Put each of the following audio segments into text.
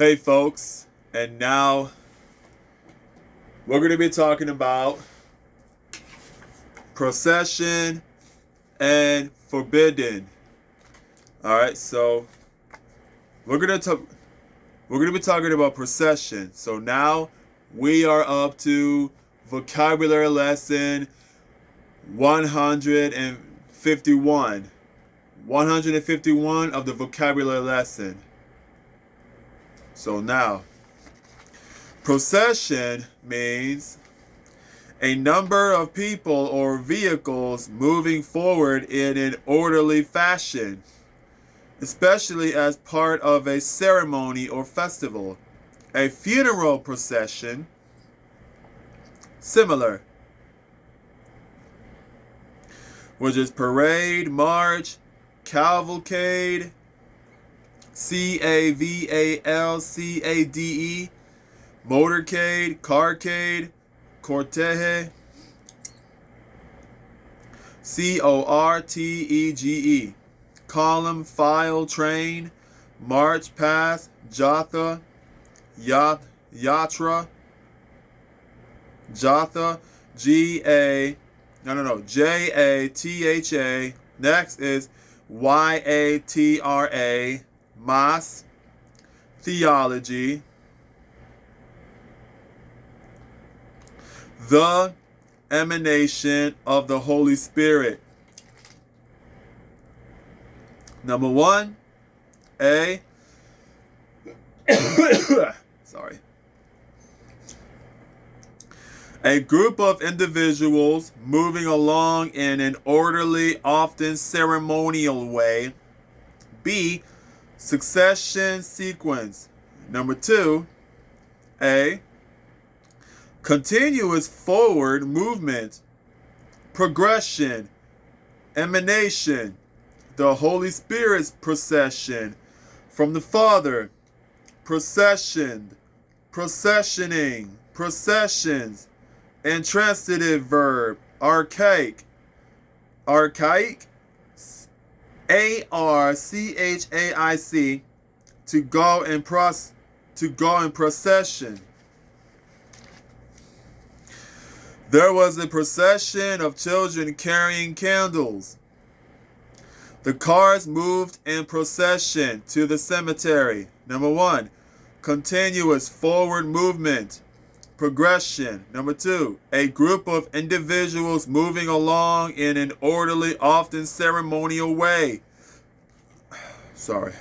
Hey folks, and now we're going to be talking about procession and forbidden. All right, so we're going to be talking about procession. So now we are up to vocabulary lesson 151. 151 of the vocabulary lesson. So now, procession means a number of people or vehicles moving forward in an orderly fashion, especially as part of a ceremony or festival. A funeral procession, similar, which is parade, march, cavalcade, cavalcade, motorcade, carcade, cortege, cortege, column, file, train, march past, jatha, yatra, Jatha. Next is Yatra, Mass, theology, the emanation of the Holy Spirit. Number one, sorry. A group of individuals moving along in an orderly, often ceremonial way. B, succession sequence. Number two, A, continuous forward movement, progression, emanation, the Holy Spirit's procession from the Father, processioned, processioning, processions, intransitive verb, archaic, archaic, archaic, to go in procession. There was a procession of children carrying candles. The cars moved in procession to the cemetery. Number one, continuous forward movement, progression. Number two, a group of individuals moving along in an orderly, often ceremonial way. Sorry.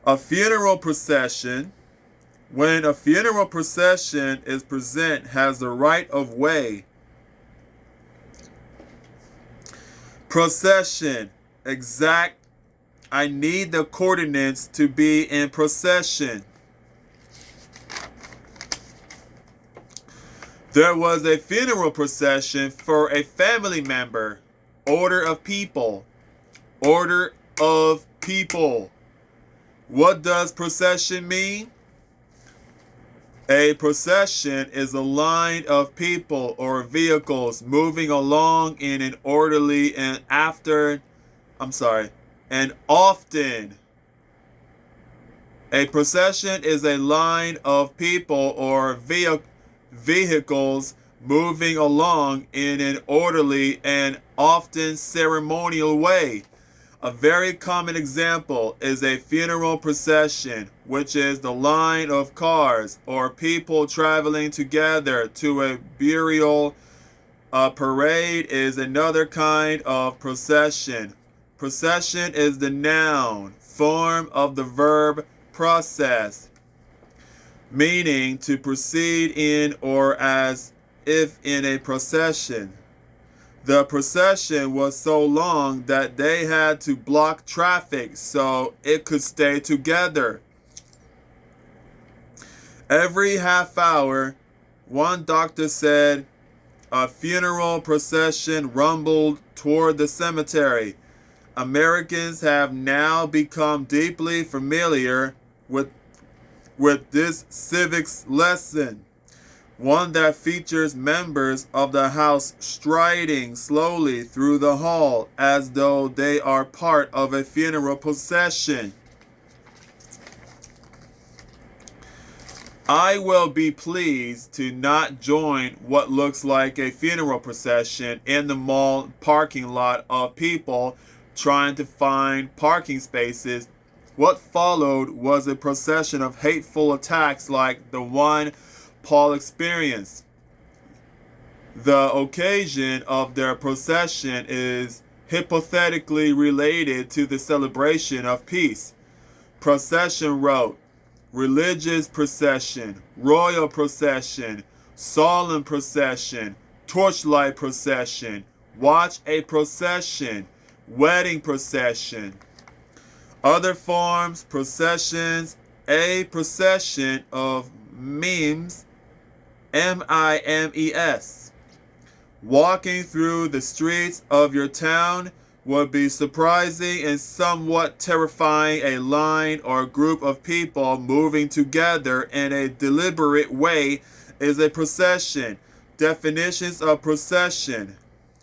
A funeral procession. When a funeral procession is present, has the right of way. Procession. Exact. I need the coordinates to be in procession. There was a funeral procession for a family member. Order of people. Order of people. What does procession mean? A procession is a line of people or vehicles moving along in an orderly and often. A procession is a line of people or vehicles moving along in an orderly and often ceremonial way. A very common example is a funeral procession, which is the line of cars or people traveling together to a burial. A parade is another kind of procession. Procession is the noun form of the verb process, meaning to proceed in or as if in a procession. The procession was so long that they had to block traffic so it could stay together. Every half hour, one doctor said, a funeral procession rumbled toward the cemetery. Americans have now become deeply familiar with this civics lesson, one that features members of the House striding slowly through the hall as though they are part of a funeral procession. I will be pleased to not join what looks like a funeral procession in the mall parking lot of people trying to find parking spaces. What followed was a procession of hateful attacks like the one Paul experienced. The occasion of their procession is hypothetically related to the celebration of peace. Procession route: religious procession, royal procession, solemn procession, torchlight procession, watch a procession, wedding procession. Other forms: processions, a procession of mimes, mimes. Walking through the streets of your town would be surprising and somewhat terrifying. A line or group of people moving together in a deliberate way is a procession. Definitions of procession.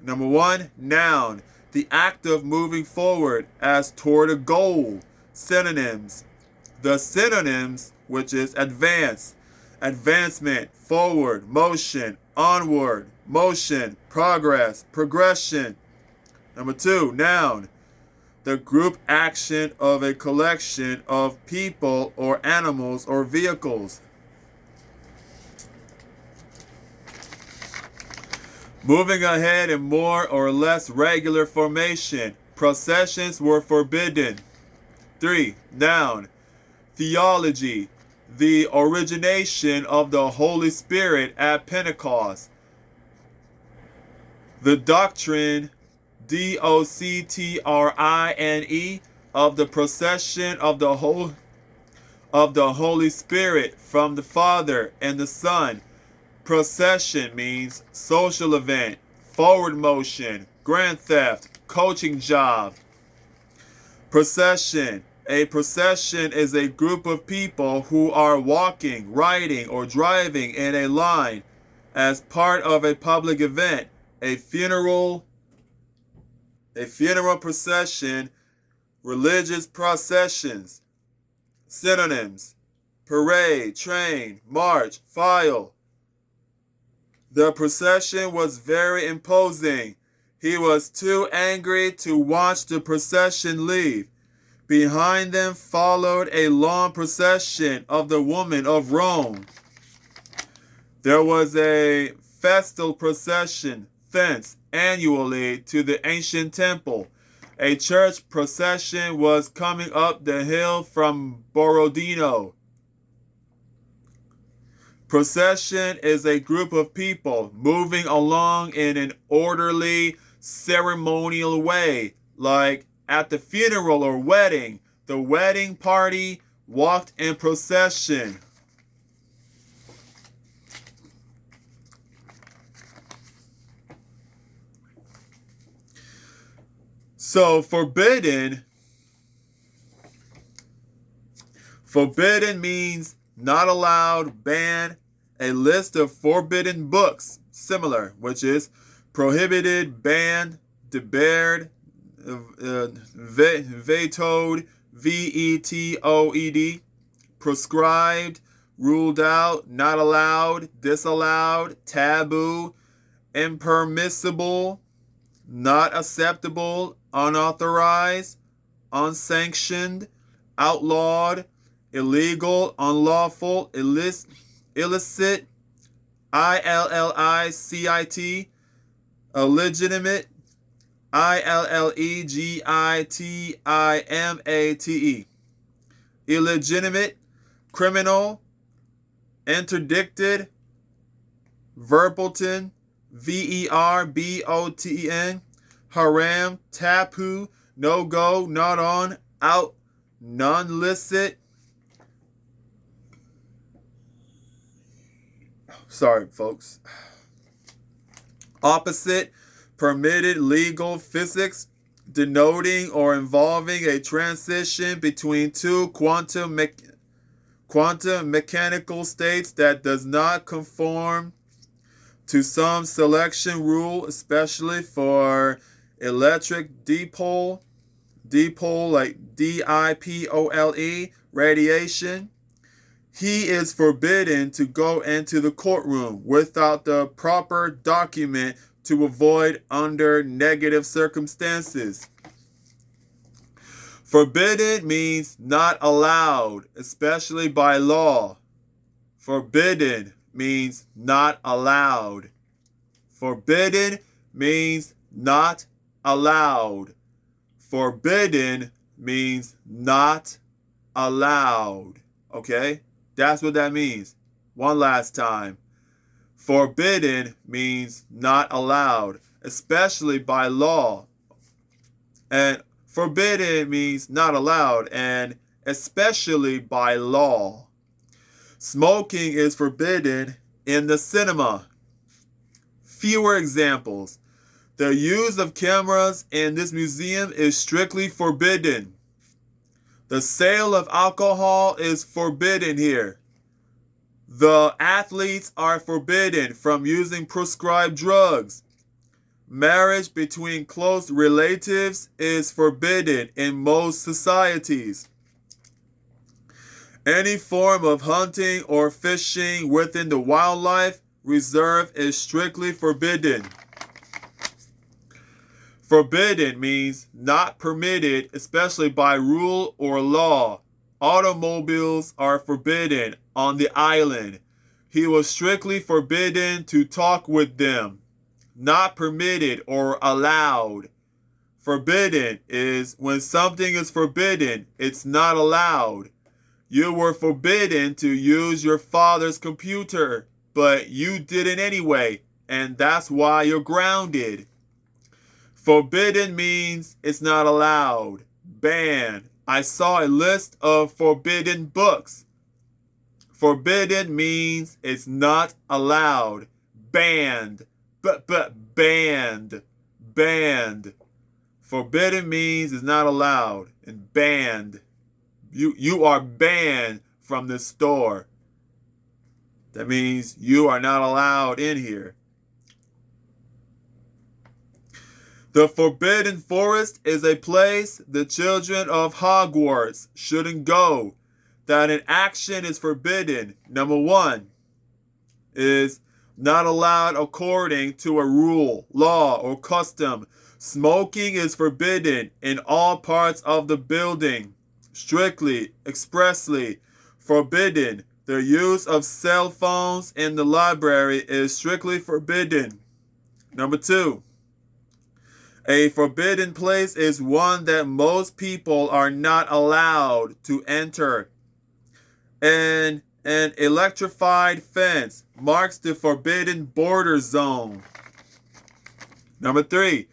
Number one, noun: the act of moving forward as toward a goal. Synonyms. The synonyms, which is advance, advancement, forward, motion, onward, motion, progress, progression. Number two, noun: the group action of a collection of people or animals or vehicles. Moving ahead in more or less regular formation, processions were forbidden. 3. Noun: theology, the origination of the Holy Spirit at Pentecost. The doctrine, doctrine, of the procession of the Holy Spirit from the Father and the Son. Procession means social event, forward motion, grand theft, coaching job. Procession. A procession is a group of people who are walking, riding, or driving in a line as part of a public event. A funeral procession, religious processions. Synonyms: parade, train, march, file. The procession was very imposing. He was too angry to watch the procession leave. Behind them followed a long procession of the women of Rome. There was a festal procession thence annually to the ancient temple. A church procession was coming up the hill from Borodino. Procession is a group of people moving along in an orderly, ceremonial way, like at the funeral or wedding. The wedding party walked in procession. So forbidden means not allowed, banned. A list of forbidden books, similar, which is prohibited, banned, debarred, vetoed, vetoed, prescribed, ruled out, not allowed, disallowed, taboo, impermissible, not acceptable, unauthorized, unsanctioned, outlawed, illegal, unlawful, illicit, illicit, illegitimate, illegitimate, illegitimate, criminal, interdicted, verboten, verboten, haram, taboo, no go, not on, out, non-licit. Sorry, folks. Opposite, permitted, legal, physics, denoting or involving a transition between two quantum mechanical states that does not conform to some selection rule, especially for electric dipole like DIPOLE, radiation. He is forbidden to go into the courtroom without the proper document to avoid under negative circumstances. Forbidden means not allowed, especially by law. Forbidden means not allowed. Forbidden means not allowed. Forbidden means not allowed. Okay? That's what that means. One last time. Forbidden means not allowed, especially by law. And forbidden means not allowed, and especially by law. Smoking is forbidden in the cinema. Fewer examples. The use of cameras in this museum is strictly forbidden. The sale of alcohol is forbidden here. The athletes are forbidden from using prescribed drugs. Marriage between close relatives is forbidden in most societies. Any form of hunting or fishing within the wildlife reserve is strictly forbidden. Forbidden means not permitted, especially by rule or law. Automobiles are forbidden on the island. He was strictly forbidden to talk with them. Not permitted or allowed. Forbidden is when something is forbidden, it's not allowed. You were forbidden to use your father's computer, but you did it anyway, and that's why you're grounded. Forbidden means it's not allowed. Banned. I saw a list of forbidden books. Forbidden means it's not allowed. Banned. Banned. Banned. Forbidden means it's not allowed. And banned. You are banned from the store. That means you are not allowed in here. The Forbidden Forest is a place the children of Hogwarts shouldn't go. That an action is forbidden. Number 1 is not allowed according to a rule, law, or custom. Smoking is forbidden in all parts of the building. Strictly, expressly forbidden. The use of cell phones in the library is strictly forbidden. Number 2. A forbidden place is one that most people are not allowed to enter. And an electrified fence marks the forbidden border zone. Number 3,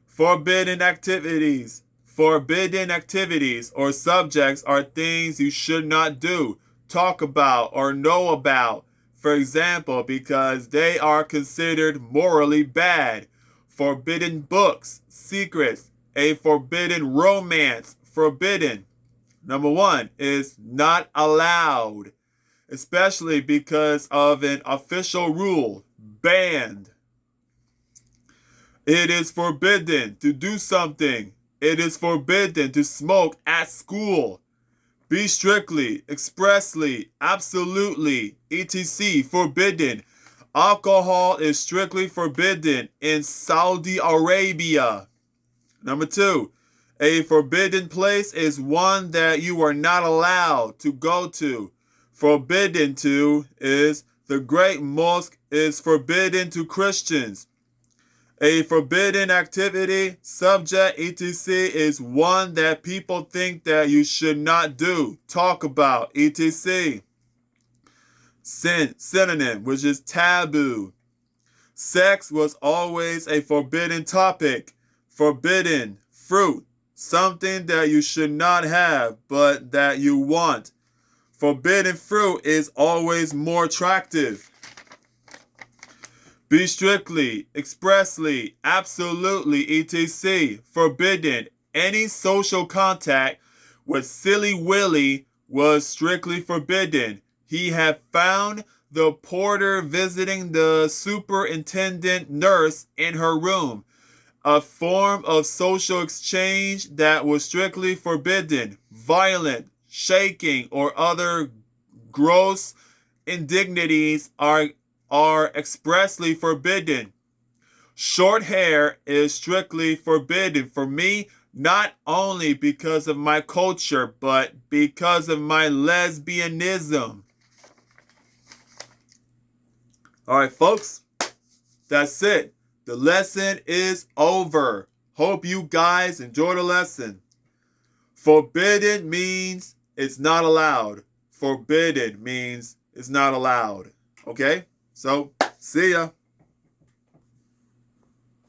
forbidden activities. Forbidden activities or subjects are things you should not do, talk about, or know about. For example, because they are considered morally bad. Forbidden books, secrets, a forbidden romance, forbidden. Number 1 is not allowed, especially because of an official rule, banned. It is forbidden to do something. It is forbidden to smoke at school. Be strictly, expressly, absolutely, etc. forbidden. Alcohol is strictly forbidden in Saudi Arabia. Number 2, a forbidden place is one that you are not allowed to go to. Forbidden to is the Great Mosque is forbidden to Christians. A forbidden activity, subject, etc. is one that people think that you should not do, talk about, etc. Synonym, which is taboo. Sex was always a forbidden topic. Forbidden, fruit, something that you should not have, but that you want. Forbidden fruit is always more attractive. Be strictly, expressly, absolutely, etc. forbidden. Any social contact with Silly Willy was strictly forbidden. He had found the porter visiting the superintendent nurse in her room, a form of social exchange that was strictly forbidden. Violent, shaking, or other gross indignities are expressly forbidden. Short hair is strictly forbidden for me, not only because of my culture, but because of my lesbianism. All right, folks, that's it. The lesson is over. Hope you guys enjoy the lesson. Forbidden means it's not allowed. Forbidden means it's not allowed. Okay? So, see ya.